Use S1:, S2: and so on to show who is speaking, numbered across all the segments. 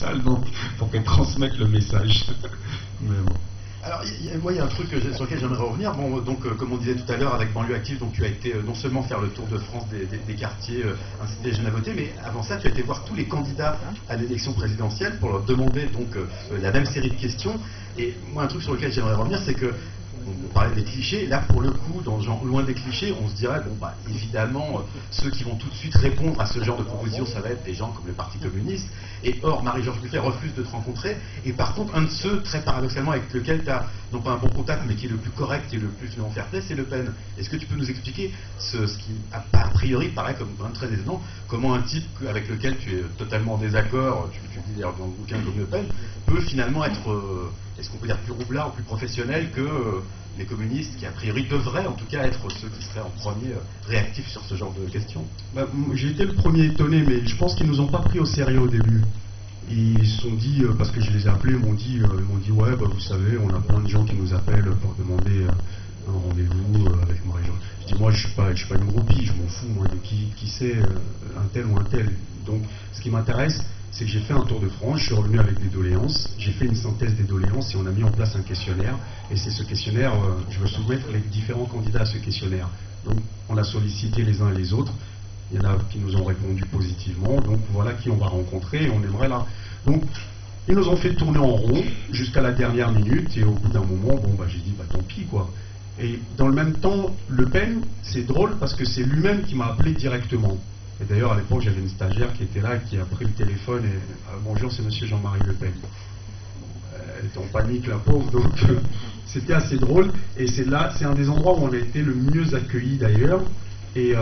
S1: salle, donc pour qu'elle transmette le message. Mais bon.
S2: Alors, moi, il y a un truc sur lequel j'aimerais revenir. Bon, donc, comme on disait tout à l'heure, avec Banlieue Active, donc tu as été non seulement faire le tour de France des quartiers, inciter les jeunes à voter, mais avant ça, tu as été voir tous les candidats à l'élection présidentielle pour leur demander donc la même série de questions. Et moi, un truc sur lequel j'aimerais revenir, c'est que on parlait des clichés. Là, pour le coup, dans ce genre loin des clichés, on se dirait, bon, bah, évidemment, ceux qui vont tout de suite répondre à ce genre de proposition, ça va être des gens comme le Parti communiste. Et or, Marie-George Buffet refuse de te rencontrer. Et par contre, un de ceux, très paradoxalement, avec lequel tu as, non pas un bon contact, mais qui est le plus correct et le plus finalement fair play, c'est Le Pen. Est-ce que tu peux nous expliquer ce qui, a priori, paraît comme très étonnant, comment un type avec lequel tu es totalement en désaccord, tu dis d'ailleurs dans le bouquin comme Le Pen, peut finalement être, est-ce qu'on peut dire plus roublard ou plus professionnel que les communistes, qui a priori devraient en tout cas être ceux qui seraient en premier réactifs sur ce genre de questions?
S1: Bah, j'ai été le premier étonné, mais je pense qu'ils nous ont pas pris au sérieux au début. Ils se sont dit, parce que je les ai appelés, ils m'ont dit ouais, bah, vous savez, on a plein de gens qui nous appellent pour demander un rendez-vous avec Marie-George. Je dis, moi je suis pas une groupie, je m'en fous moi de qui c'est, un tel ou un tel. Donc ce qui m'intéresse, c'est que j'ai fait un tour de France, je suis revenu avec des doléances, j'ai fait une synthèse des doléances et on a mis en place un questionnaire. Et c'est ce questionnaire, je veux soumettre les différents candidats à ce questionnaire. Donc on a sollicité les uns et les autres, il y en a qui nous ont répondu positivement, donc voilà qui on va rencontrer et on aimerait là. Donc ils nous ont fait tourner en rond jusqu'à la dernière minute et au bout d'un moment, bon bah j'ai dit bah tant pis quoi. Et dans le même temps, Le Pen, c'est drôle parce que c'est lui-même qui m'a appelé directement. Et d'ailleurs, à l'époque, j'avais une stagiaire qui était là, qui a pris le téléphone et bonjour, c'est monsieur Jean-Marie Le Pen. Elle était en panique, la pauvre, donc c'était assez drôle. Et c'est un des endroits où on a été le mieux accueillis d'ailleurs. Et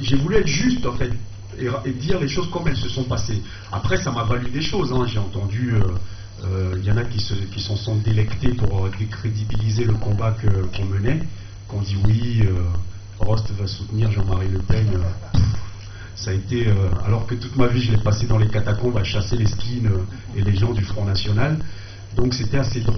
S1: j'ai voulu être juste, en fait, et dire les choses comme elles se sont passées. Après, ça m'a valu des choses. Hein. J'ai entendu, il y en a qui s'en sont délectés pour décrédibiliser le combat qu'on menait, qu'on dit oui. Rost va soutenir Jean-Marie Le Pen. Ça a été, alors que toute ma vie je l'ai passé dans les catacombes à chasser les skins et les gens du Front National. Donc c'était assez drôle.